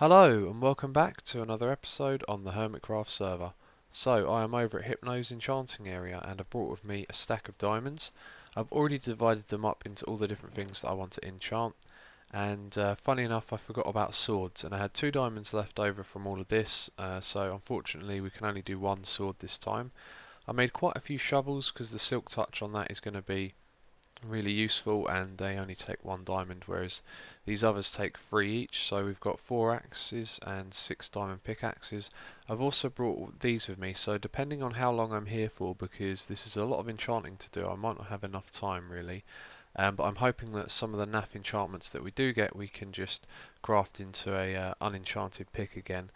Hello and welcome back to another episode on the Hermitcraft server. So I am over at Hypno's Enchanting area and I've brought with me a stack of diamonds. I've already divided them up into all the different things that I want to enchant, and funny enough I forgot about swords, and I had 2 diamonds left over from all of this, so unfortunately we can only do 1 sword this time. I made quite a few shovels because the silk touch on that is going to be really useful, and they only take 1 diamond, whereas these others take 3 each. So we've got 4 axes and 6 diamond pickaxes. I've also brought these with me, so depending on how long I'm here for, because this is a lot of enchanting to do, I might not have enough time really. But I'm hoping that some of the naff enchantments that we do get, we can just craft into a unenchanted pick again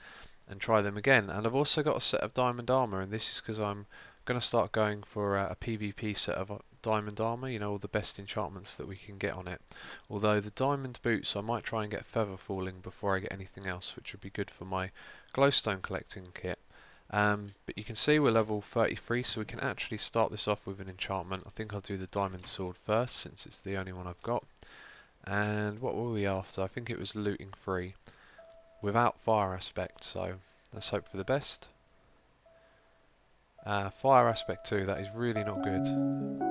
and try them again. And I've also got a set of diamond armor, and this is because I'm going to start going for a PvP set of diamond armor, you know, all the best enchantments that we can get on it. Although the diamond boots, I might try and get feather falling before I get anything else, which would be good for my glowstone collecting kit. But you can see we're level 33, so we can actually start this off with an enchantment. I think I'll do the diamond sword first, since it's the only one I've got. And what were we after? I think it was looting 3 without fire aspect, so let's hope for the best. Fire aspect 2, that is really not good.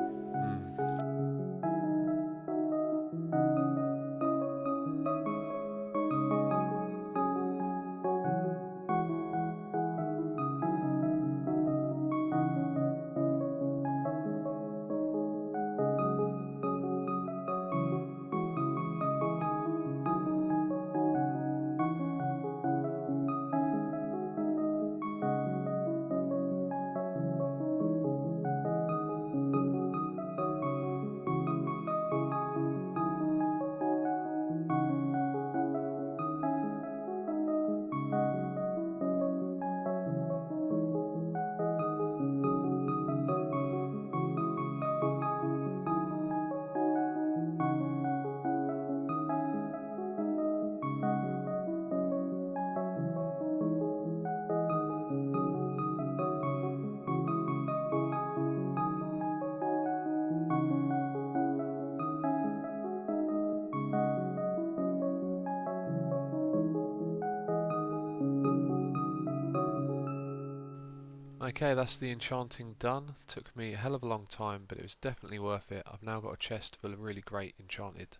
Okay, that's the enchanting done. Took me a hell of a long time, but it was definitely worth it. I've now got a chest full of really great enchanted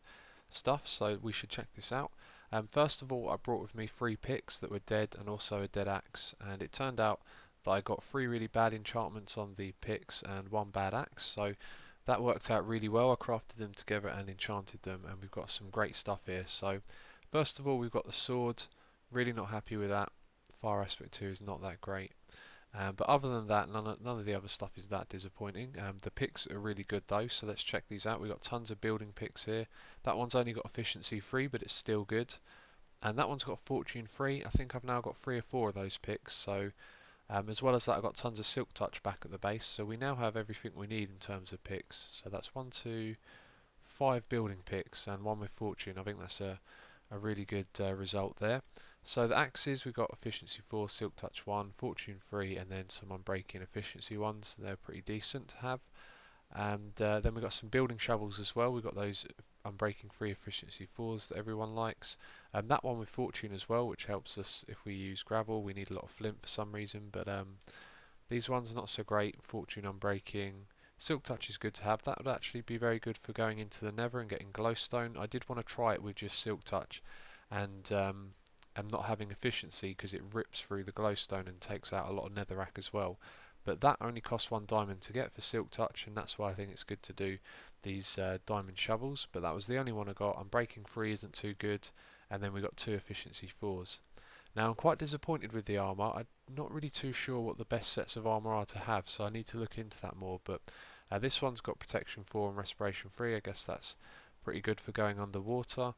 stuff, so we should check this out. First of all, I brought with me 3 picks that were dead and also a dead axe, and it turned out that I got 3 really bad enchantments on the picks and 1 bad axe, so that worked out really well. I crafted them together and enchanted them, and we've got some great stuff here. So first of all, we've got the sword. Really not happy with that. Fire aspect 2 is not that great. But other than that, none of the other stuff is that disappointing. The picks are really good though, so let's check these out. We've got tons of building picks here. That one's only got efficiency 3, but it's still good. And that one's got fortune 3. I think I've now got 3 or 4 of those picks. So as well as that, I've got tons of silk touch back at the base. So we now have everything we need in terms of picks. So that's 1, 2, 5 building picks and 1 with fortune. I think that's a really good result there. So the axes, we've got efficiency 4, silk touch 1, fortune 3, and then some unbreaking efficiency ones. They're pretty decent to have. And then we've got some building shovels as well. We've got those unbreaking 3 efficiency 4s that everyone likes. And that one with fortune as well, which helps us if we use gravel. We need a lot of flint for some reason, but these ones are not so great. Fortune unbreaking. Silk touch is good to have. That would actually be very good for going into the Nether and getting glowstone. I did want to try it with just silk touch and not having efficiency, because it rips through the glowstone and takes out a lot of netherrack as well. But that only costs 1 diamond to get for silk touch, and that's why I think it's good to do these diamond shovels. But that was the only one I got. Unbreaking 3 isn't too good, and then we got 2 efficiency 4s. Now I'm quite disappointed with the armour. I'm not really too sure what the best sets of armour are to have, so I need to look into that more. But this one's got protection 4 and respiration 3. I guess that's pretty good for going underwater.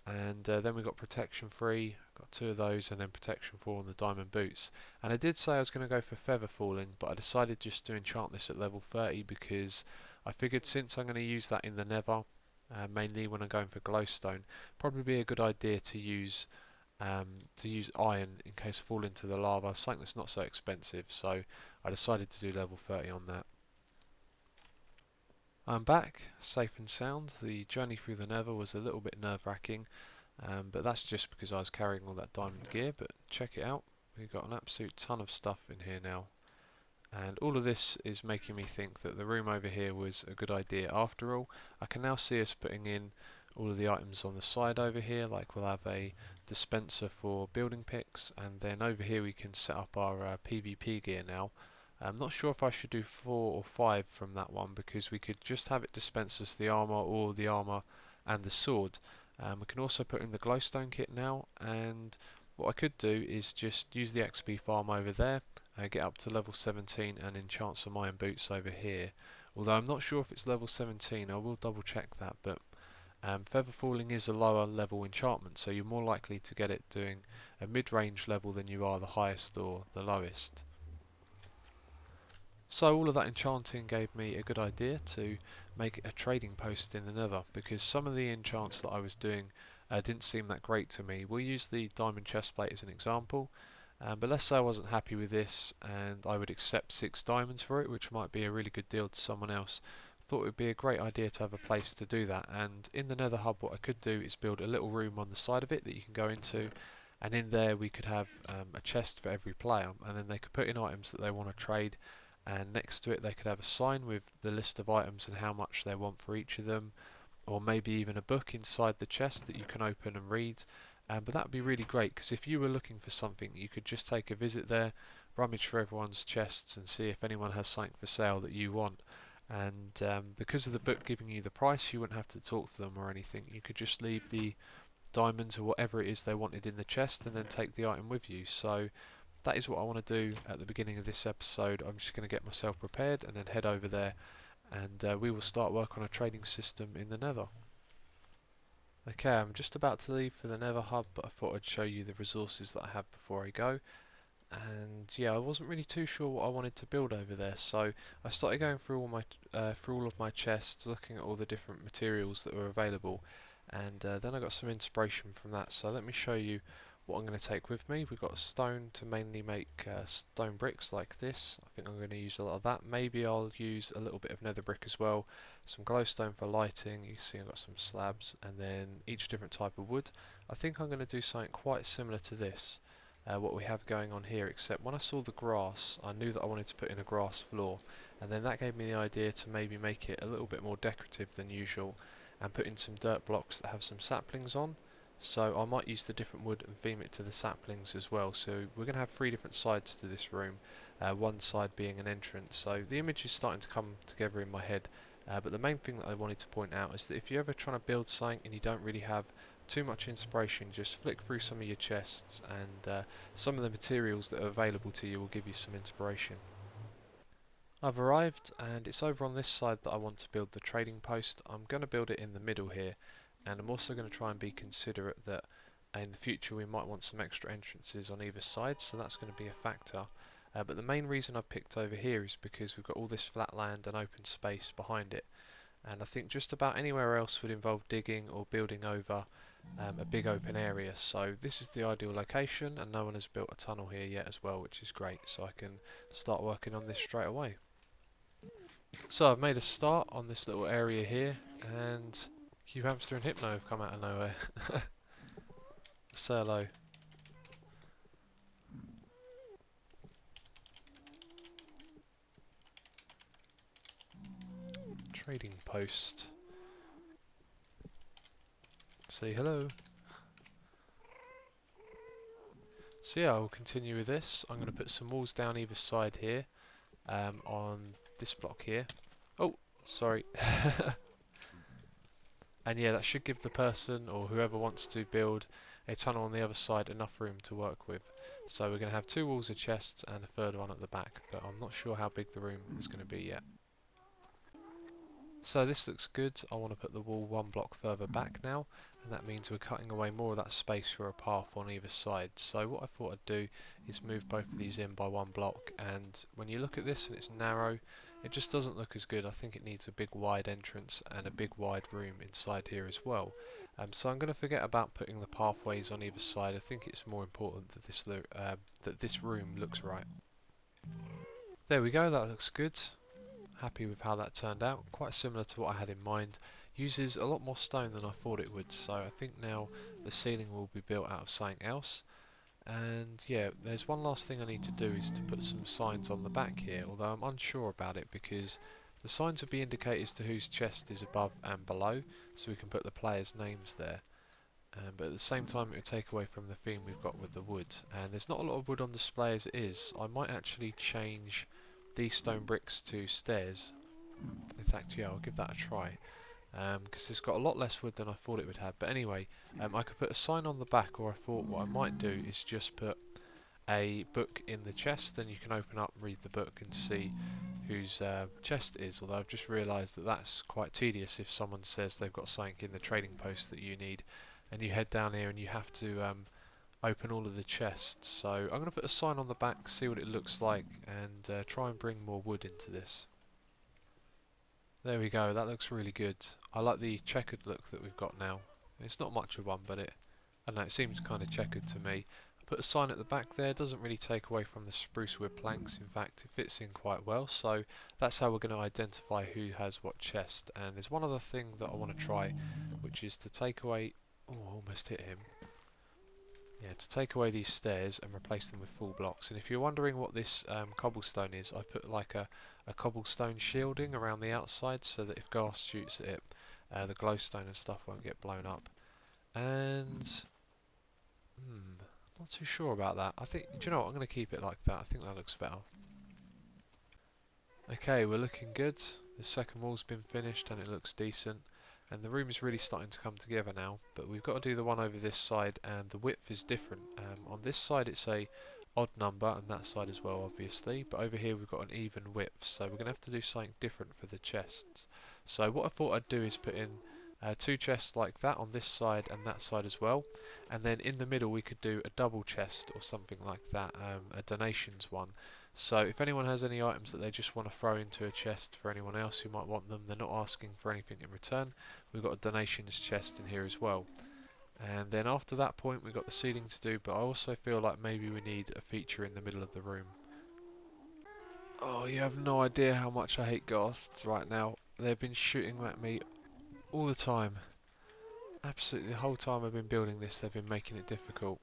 And then we got protection 3, got 2 of those, and then protection 4 on the diamond boots. And I did say I was going to go for feather falling, but I decided just to enchant this at level 30 because I figured since I'm going to use that in the Nether, mainly when I'm going for glowstone, probably be a good idea to use iron in case I fall into the lava, something that's not so expensive. So I decided to do level 30 on that. I'm back, safe and sound. The journey through the Nether was a little bit nerve-wracking. but that's just because I was carrying all that diamond gear. But check it out, we've got an absolute ton of stuff in here now. And all of this is making me think that the room over here was a good idea after all. I can now see us putting in all of the items on the side over here, like we'll have a dispenser for building picks, and then over here we can set up our PvP gear now. I'm not sure if I should do 4 or 5 from that one, because we could just have it dispense us the armour or the armour and the sword. We can also put in the glowstone kit now, and what I could do is just use the XP farm over there, get up to level 17 and enchant some iron boots over here. Although I'm not sure if it's level 17, I will double check that, but feather falling is a lower level enchantment, so you're more likely to get it doing a mid-range level than you are the highest or the lowest. So all of that enchanting gave me a good idea to make a trading post in the Nether, because some of the enchants that I was doing didn't seem that great to me. We'll use the diamond chestplate as an example, but let's say I wasn't happy with this and I would accept 6 diamonds for it, which might be a really good deal to someone else. Thought it would be a great idea to have a place to do that, and in the Nether hub what I could do is build a little room on the side of it that you can go into, and in there we could have a chest for every player, and then they could put in items that they want to trade, and next to it they could have a sign with the list of items and how much they want for each of them, or maybe even a book inside the chest that you can open and read. But that would be really great, because if you were looking for something you could just take a visit there, rummage for everyone's chests and see if anyone has something for sale that you want. And because of the book giving you the price, you wouldn't have to talk to them or anything. You could just leave the diamonds or whatever it is they wanted in the chest and then take the item with you. So that is what I want to do at the beginning of this episode. I'm just going to get myself prepared and then head over there, and we will start work on a trading system in the Nether. Okay, I'm just about to leave for the Nether hub, but I thought I'd show you the resources that I have before I go. And yeah, I wasn't really too sure what I wanted to build over there, so I started going through all of my chests, looking at all the different materials that were available, and then I got some inspiration from that. So let me show you what I'm going to take with me. We've got stone to mainly make stone bricks like this. I think I'm going to use a lot of that. Maybe I'll use a little bit of nether brick as well. Some glowstone for lighting. You can see I've got some slabs, and then each different type of wood. I think I'm going to do something quite similar to this, what we have going on here, except when I saw the grass I knew that I wanted to put in a grass floor, and then that gave me the idea to maybe make it a little bit more decorative than usual and put in some dirt blocks that have some saplings on. So I might use the different wood and theme it to the saplings as well. So we're going to have 3 different sides to this room, one side being an entrance. So the image is starting to come together in my head, but the main thing that I wanted to point out is that if you're ever trying to build something and you don't really have too much inspiration, just flick through some of your chests, and some of the materials that are available to you will give you some inspiration. I've arrived, and it's over on this side that I want to build the trading post. I'm going to build it in the middle here, and I'm also going to try and be considerate that in the future we might want some extra entrances on either side, so that's going to be a factor. But the main reason I've picked over here is because we've got all this flat land and open space behind it, and I think just about anywhere else would involve digging or building over a big open area. So this is the ideal location, and no one has built a tunnel here yet as well, which is great, so I can start working on this straight away. So I've made a start on this little area here, and Q Hamster and Hypno have come out of nowhere. Say hello. Trading post. Say hello. So yeah, I'll continue with this. I'm going to put some walls down either side here, on this block here. Oh, sorry. And yeah, that should give the person or whoever wants to build a tunnel on the other side enough room to work with. So we're going to have 2 walls of chests and a third one at the back, but I'm not sure how big the room is going to be yet. So this looks good. I want to put the wall 1 block further back now, and that means we're cutting away more of that space for a path on either side. So what I thought I'd do is move both of these in by 1 block, and when you look at this and it's narrow, it just doesn't look as good. I think it needs a big wide entrance and a big wide room inside here as well. So I'm going to forget about putting the pathways on either side. I think it's more important that this room looks right. There we go, that looks good. Happy with how that turned out. Quite similar to what I had in mind. Uses a lot more stone than I thought it would, so I think now the ceiling will be built out of something else. And yeah, there's one last thing I need to do is to put some signs on the back here, although I'm unsure about it because the signs would be indicators to whose chest is above and below, so we can put the players' names there. But at the same time it would take away from the theme we've got with the wood. And there's not a lot of wood on display as it is. I might actually change these stone bricks to stairs. In fact, yeah, I'll give that a try. Because it's got a lot less wood than I thought it would have. But anyway, I could put a sign on the back, or I thought what I might do is just put a book in the chest, then you can open up, read the book and see whose chest it is, although I've just realised that that's quite tedious if someone says they've got something in the trading post that you need and you head down here and you have to open all of the chests. So I'm going to put a sign on the back, see what it looks like, and try and bring more wood into this. There we go, that looks really good. I like the checkered look that we've got now. It's not much of one, but I don't know, it seems kind of checkered to me. Put a sign at the back there, doesn't really take away from the spruce wood planks, in fact it fits in quite well, so that's how we're going to identify who has what chest. And there's one other thing that I want to try, which is to take away, oh, I almost hit him. Yeah, to take away these stairs and replace them with full blocks. And if you're wondering what this cobblestone is, I put like a cobblestone shielding around the outside so that if gas shoots at it, the glowstone and stuff won't get blown up. And not too sure about that. I think, do you know what, I'm going to keep it like that. I think that looks better. Okay, we're looking good. The second wall's been finished and it looks decent. And the room is really starting to come together now. But we've got to do the one over this side, and the width is different. On this side it's a odd number, and that side as well, obviously. But over here we've got an even width, so we're going to have to do something different for the chests. So what I thought I'd do is put in two chests like that on this side and that side as well, and then in the middle we could do a double chest or something like that, a donations one. So if anyone has any items that they just want to throw into a chest for anyone else who might want them, they're not asking for anything in return, we've got a donations chest in here as well. And then after that point we've got the ceiling to do, but I also feel like maybe we need a feature in the middle of the room. Oh, you have no idea how much I hate ghasts right now. They've been shooting at me all the time. Absolutely, the whole time I've been building this they've been making it difficult.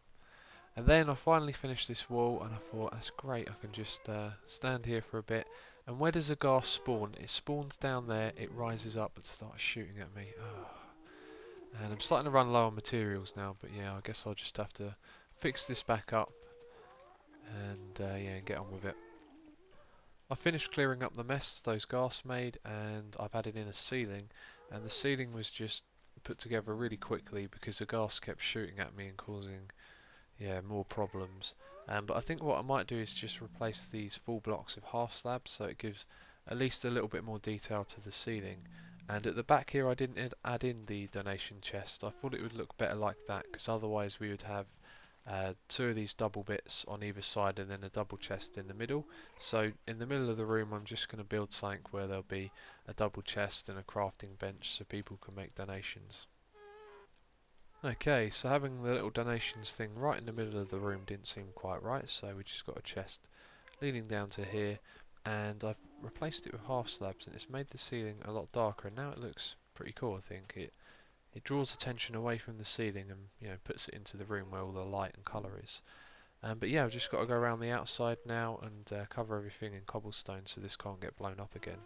And then I finally finished this wall and I thought, that's great, I can just stand here for a bit. And where does a ghast spawn? It spawns down there, it rises up and starts shooting at me. Oh. And I'm starting to run low on materials now, but yeah, I guess I'll just have to fix this back up and yeah, and get on with it. I finished clearing up the mess those ghasts made, and I've added in a ceiling, and the ceiling was just put together really quickly because the ghast kept shooting at me and causing more problems. But I think what I might do is just replace these full blocks of half slabs so it gives at least a little bit more detail to the ceiling. And at the back here I didn't add in the donation chest. I thought it would look better like that because otherwise we would have two of these double bits on either side and then a double chest in the middle. So in the middle of the room I'm just going to build something where there'll be a double chest and a crafting bench so people can make donations. Okay, so having the little donations thing right in the middle of the room didn't seem quite right, so we just got a chest leading down to here, and I've replaced it with half slabs and it's made the ceiling a lot darker, and now it looks pretty cool. I think it draws attention away from the ceiling and puts it into the room where all the light and colour is. But yeah, I've just got to go around the outside now and cover everything in cobblestone so this can't get blown up again.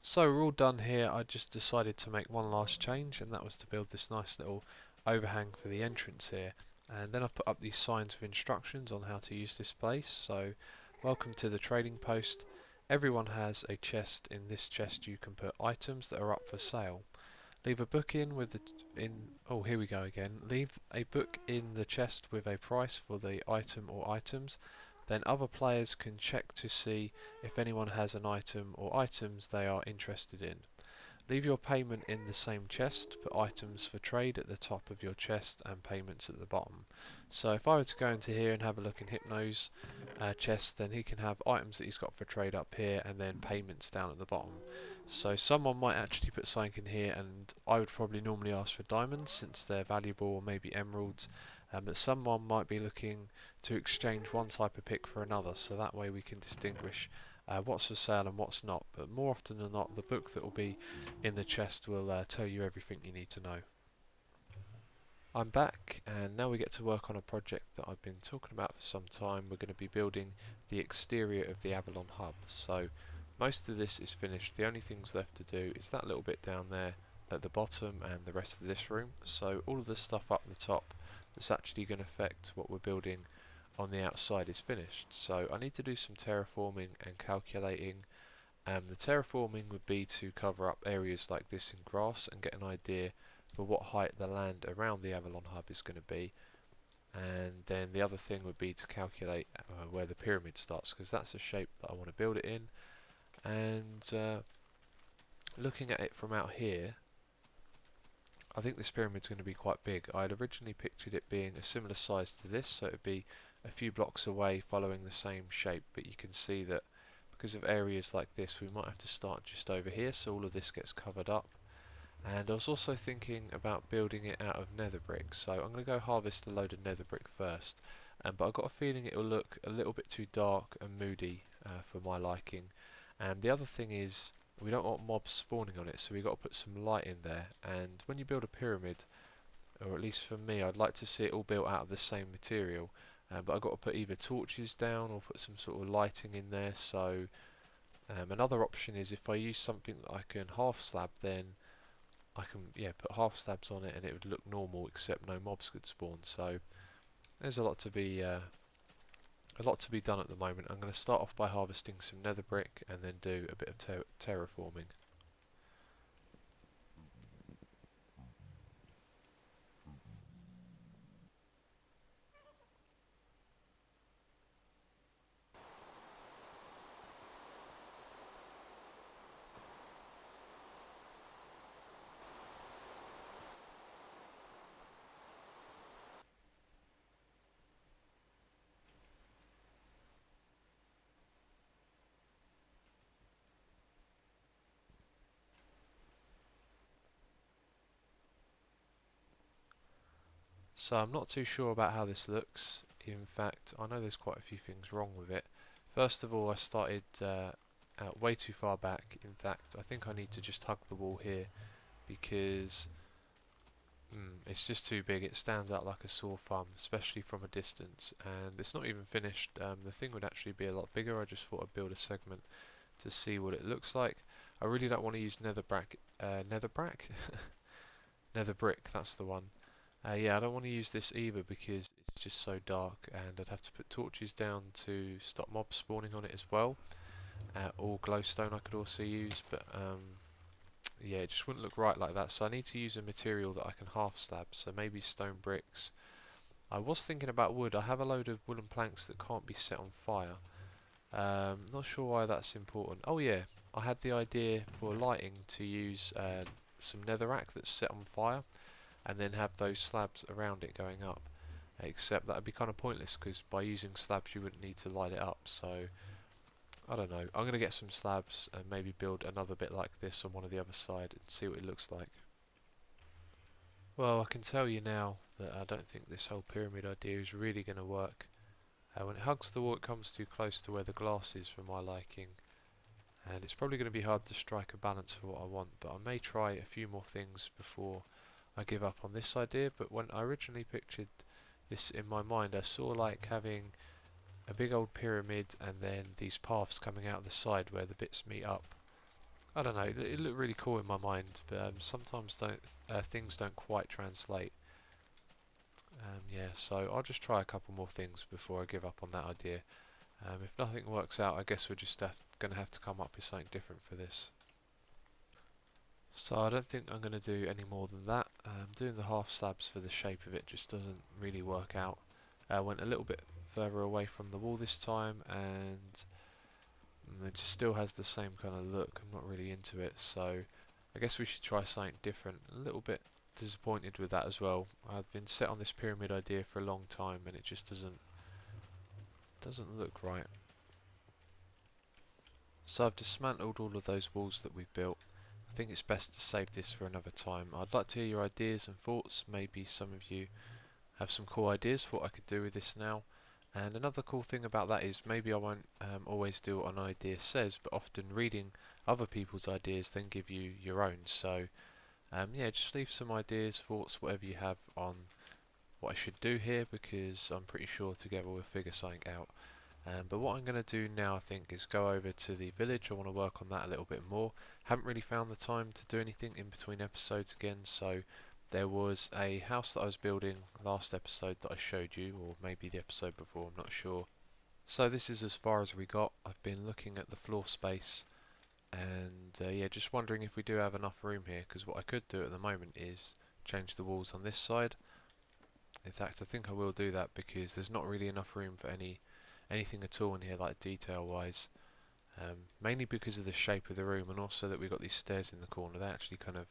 So we're all done here. I just decided to make one last change, and that was to build this nice little overhang for the entrance here. And then I've put up these signs of instructions on how to use this place. So, welcome to the trading post. Everyone has a chest. In this chest you can put items that are up for sale. Leave a book oh, here we go again. Leave a book in the chest with a price for the item or items. Then other players can check to see if anyone has an item or items they are interested in. Leave your payment in the same chest, put items for trade at the top of your chest and payments at the bottom. So if I were to go into here and have a look in Hypno's chest, then he can have items that he's got for trade up here and then payments down at the bottom. So someone might actually put something in here, and I would probably normally ask for diamonds since they're valuable, or maybe emeralds. But someone might be looking to exchange one type of pick for another, so that way we can distinguish what's for sale and what's not. But more often than not, the book that will be in the chest will tell you everything you need to know. I'm back, and now we get to work on a project that I've been talking about for some time. We're going to be building the exterior of the Avalon hub. So most of this is finished. The only things left to do is that little bit down there at the bottom and the rest of this room. So all of the stuff up the top that's actually going to affect what we're building on the outside is finished. So I need to do some terraforming and calculating. The terraforming would be to cover up areas like this in grass and get an idea for what height the land around the Avalon hub is going to be. And then the other thing would be to calculate where the pyramid starts, because that's the shape that I want to build it in. And looking at it from out here, I think this pyramid's going to be quite big. I had originally pictured it being a similar size to this, so it would be a few blocks away following the same shape, but you can see that because of areas like this we might have to start just over here so all of this gets covered up. And I was also thinking about building it out of nether brick, so I'm going to go harvest a load of nether brick first, but I've got a feeling it will look a little bit too dark and moody for my liking. And the other thing is, we don't want mobs spawning on it, so we've got to put some light in there. And when you build a pyramid, or at least for me, I'd like to see it all built out of the same material, but I've got to put either torches down or put some sort of lighting in there. So another option is if I use something that I can half slab, then I can put half slabs on it and it would look normal except no mobs could spawn. So there's a lot to be done at the moment. I'm going to start off by harvesting some nether brick and then do a bit of terraforming. So I'm not too sure about how this looks. In fact, I know there's quite a few things wrong with it. First of all, I started out way too far back. In fact, I think I need to just hug the wall here because it's just too big. It stands out like a sore thumb, especially from a distance. And it's not even finished. The thing would actually be a lot bigger. I just thought I'd build a segment to see what it looks like. I really don't want to use nether brick. Nether brick, that's the one. Yeah, I don't want to use this either because it's just so dark, and I'd have to put torches down to stop mobs spawning on it as well. Or glowstone I could also use, but yeah, it just wouldn't look right like that. So I need to use a material that I can half slab, so maybe stone bricks. I was thinking about wood. I have a load of wooden planks that can't be set on fire. Not sure why that's important. Oh yeah, I had the idea for lighting to use some netherrack that's set on fire, and then have those slabs around it going up. Except that would be kind of pointless because by using slabs you wouldn't need to light it up. So I don't know. I'm going to get some slabs and maybe build another bit like this on one of the other side and see what it looks like. Well, I can tell you now that I don't think this whole pyramid idea is really going to work. When it hugs the wall it comes too close to where the glass is for my liking, and it's probably going to be hard to strike a balance for what I want, but I may try a few more things before I give up on this idea. But when I originally pictured this in my mind, I saw like having a big old pyramid and then these paths coming out the side where the bits meet up. I don't know, it looked really cool in my mind, but sometimes things don't quite translate. Yeah, so I'll just try a couple more things before I give up on that idea. If nothing works out, I guess we're just going to have to come up with something different for this. So I don't think I'm going to do any more than that. Doing the half slabs for the shape of it just doesn't really work out. I went a little bit further away from the wall this time, and it just still has the same kind of look. I'm not really into it, so I guess we should try something different. A little bit disappointed with that as well. I've been set on this pyramid idea for a long time and it just doesn't look right. So I've dismantled all of those walls that we've built. I think it's best to save this for another time. I'd like to hear your ideas and thoughts. Maybe some of you have some cool ideas for what I could do with this now. And another cool thing about that is maybe I won't always do what an idea says, but often reading other people's ideas then give you your own. So yeah, just leave some ideas, thoughts, whatever you have on what I should do here, because I'm pretty sure together we'll figure something out. But what I'm going to do now, I think, is go over to the village. I want to work on that a little bit more. Haven't really found the time to do anything in between episodes again, so there was a house that I was building last episode that I showed you, or maybe the episode before, I'm not sure. So this is as far as we got. I've been looking at the floor space, and yeah, just wondering if we do have enough room here, because what I could do at the moment is change the walls on this side. In fact, I think I will do that, because there's not really enough room for anything at all in here, like detail wise. Mainly because of the shape of the room, and also that we've got these stairs in the corner. They actually kind of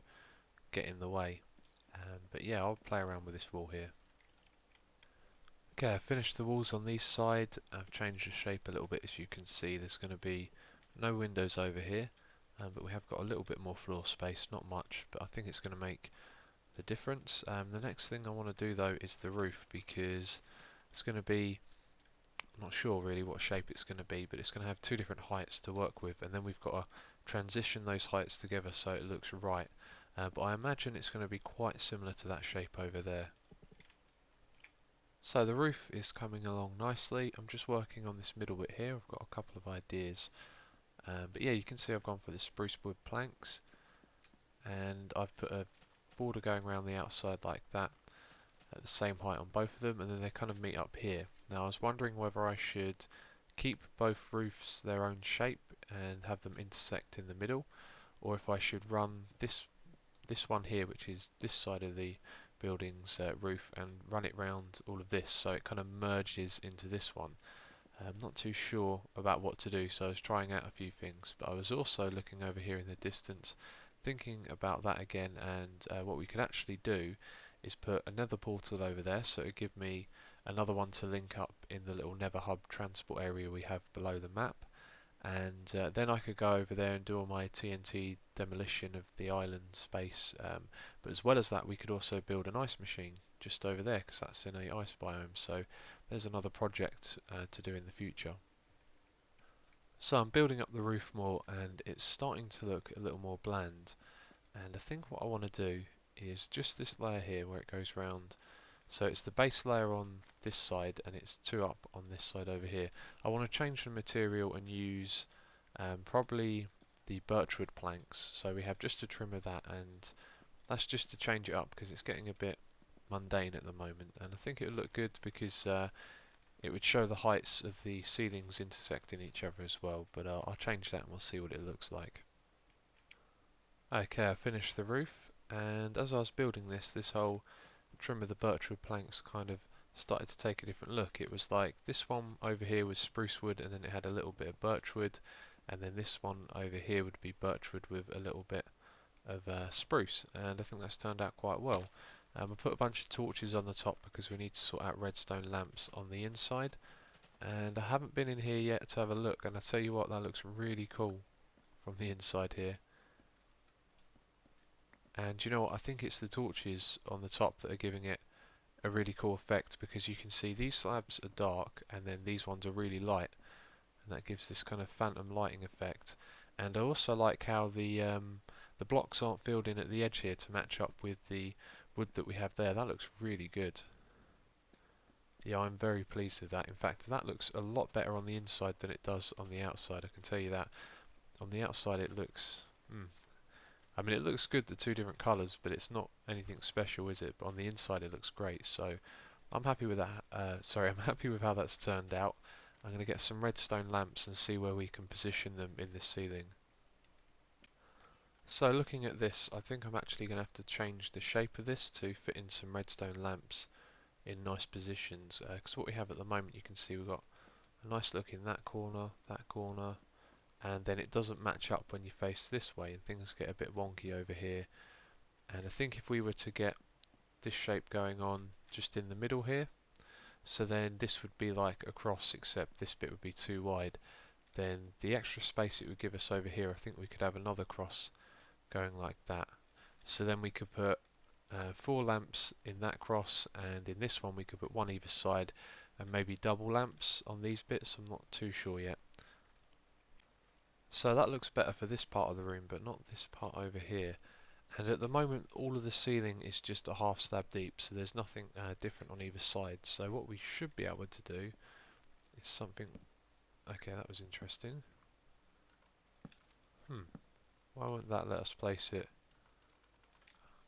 get in the way. But yeah, I'll play around with this wall here. Okay, I've finished the walls on this side. I've changed the shape a little bit. As you can see, there's going to be no windows over here, but we have got a little bit more floor space, not much, but I think it's going to make the difference. The next thing I want to do though is the roof, because it's going to be, I'm not sure really what shape it's going to be, but it's going to have two different heights to work with, and then we've got to transition those heights together so it looks right. But I imagine it's going to be quite similar to that shape over there. So the roof is coming along nicely. I'm just working on this middle bit here. I've got a couple of ideas, but yeah, you can see I've gone for the spruce wood planks, and I've put a border going around the outside like that, at the same height on both of them, and then they kind of meet up here. Now I was wondering whether I should keep both roofs their own shape and have them intersect in the middle, or if I should run this one here, which is this side of the building's roof, and run it round all of this so it kind of merges into this one. I'm not too sure about what to do, so I was trying out a few things, but I was also looking over here in the distance, thinking about that again, and what we could actually do is put another portal over there, so it would give me another one to link up in the little Nether hub transport area we have below the map, and then I could go over there and do all my TNT demolition of the island space, but as well as that we could also build an ice machine just over there, because that's in a ice biome, so there's another project to do in the future. So I'm building up the roof more, and it's starting to look a little more bland, and I think what I want to do is just this layer here where it goes round. So it's the base layer on this side, and it's two up on this side over here. I want to change the material and use probably the birchwood planks, so we have just a trim of that, and that's just to change it up because it's getting a bit mundane at the moment, and I think it would look good because it would show the heights of the ceilings intersecting each other as well, but I'll change that and we'll see what it looks like. Okay, I finished the roof, and as I was building this whole trim of the birchwood planks kind of started to take a different look. It was like this one over here was spruce wood, and then it had a little bit of birchwood, and then this one over here would be birchwood with a little bit of spruce, and I think that's turned out quite well. I put a bunch of torches on the top because we need to sort out redstone lamps on the inside, and I haven't been in here yet to have a look, and I tell you what, that looks really cool from the inside here. And you know what, I think it's the torches on the top that are giving it a really cool effect, because you can see these slabs are dark and then these ones are really light, and that gives this kind of phantom lighting effect. And I also like how the blocks aren't filled in at the edge here to match up with the wood that we have there. That looks really good. Yeah, I'm very pleased with that. In fact, that looks a lot better on the inside than it does on the outside, I can tell you that. On the outside it looks I mean, it looks good, the two different colours, but it's not anything special, is it? But on the inside it looks great, so I'm happy with that. I'm happy with how that's turned out. I'm going to get some redstone lamps and see where we can position them in this ceiling. So looking at this, I think I'm actually going to have to change the shape of this to fit in some redstone lamps in nice positions, because what we have at the moment, you can see we've got a nice look in that corner, and then it doesn't match up when you face this way, and things get a bit wonky over here. And I think if we were to get this shape going on just in the middle here, so then this would be like a cross, except this bit would be too wide, then the extra space it would give us over here, I think we could have another cross going like that. So then we could put 4 lamps in that cross, and in this one we could put one either side, and maybe double lamps on these bits. I'm not too sure yet. So that looks better for this part of the room, but not this part over here. And at the moment all of the ceiling is just a half slab deep, so there's nothing different on either side. So what we should be able to do is something... Okay, that was interesting. Why won't that let us place it?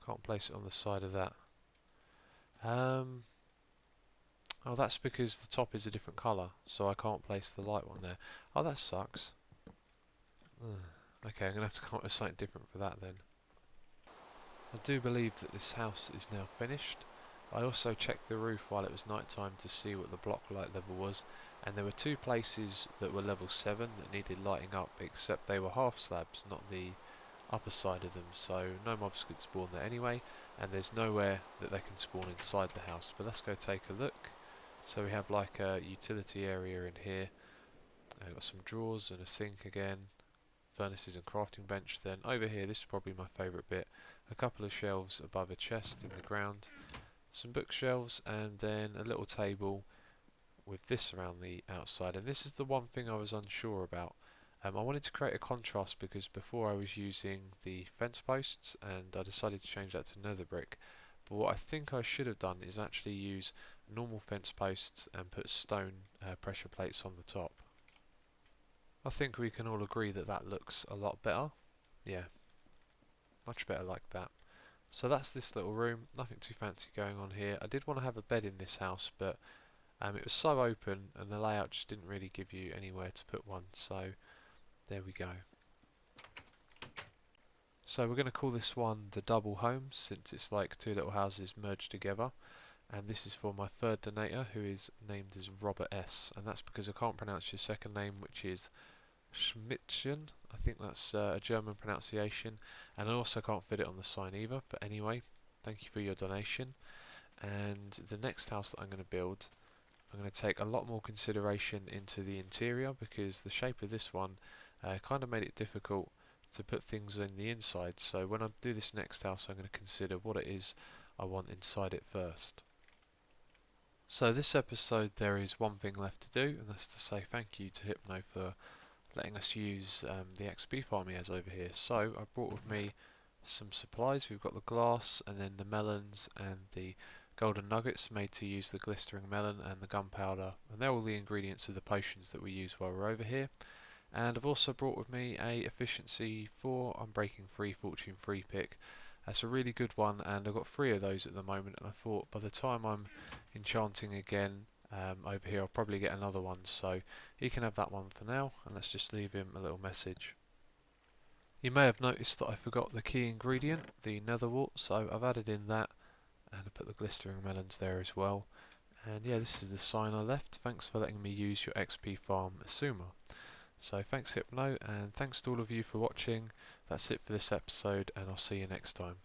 Can't place it on the side of that. Oh, that's because the top is a different colour, so I can't place the light one there. Oh, that sucks. Okay, I'm going to have to come up with something different for that then. I do believe that this house is now finished. I also checked the roof while it was night time to see what the block light level was, and there were two places that were level 7 that needed lighting up, except they were half slabs, not the upper side of them, so no mobs could spawn there anyway, and there's nowhere that they can spawn inside the house. But let's go take a look. So we have like a utility area in here. I've got some drawers and a sink again, furnaces and crafting bench. Then over here, this is probably my favourite bit, a couple of shelves above a chest in the ground, some bookshelves, and then a little table with this around the outside. And this is the one thing I was unsure about. I wanted to create a contrast because before I was using the fence posts and I decided to change that to nether brick. But what I think I should have done is actually use normal fence posts and put stone pressure plates on the top. I think we can all agree that that looks a lot better. Yeah, much better like that. So that's this little room, nothing too fancy going on here. I did want to have a bed in this house, but it was so open and the layout just didn't really give you anywhere to put one, so there we go. So we're going to call this one the double home, since it's like two little houses merged together. And this is for my third donator, who is named as Robert S. And that's because I can't pronounce your second name, which is Schmidtchen. I think that's a German pronunciation. And I also can't fit it on the sign either. But anyway, thank you for your donation. And the next house that I'm going to build, I'm going to take a lot more consideration into the interior, because the shape of this one kind of made it difficult to put things in the inside. So when I do this next house, I'm going to consider what it is I want inside it first. So this episode there is one thing left to do, and that's to say thank you to Hypno for letting us use the XP farm he has over here. So I brought with me some supplies. We've got the glass and then the melons and the golden nuggets made to use the glistering melon and the gunpowder, and they're all the ingredients of the potions that we use while we're over here. And I've also brought with me a efficiency 4 unbreaking 3 fortune 3 pick. That's a really good one, and I've got 3 of those at the moment, and I thought by the time I'm enchanting again over here I'll probably get another one, so he can have that one for now, and let's just leave him a little message. You may have noticed that I forgot the key ingredient, the nether wart, so I've added in that, and I put the glistering melons there as well. And yeah, this is the sign I left. Thanks for letting me use your XP farm Asuma. So thanks Hypno, and thanks to all of you for watching. That's it for this episode, and I'll see you next time.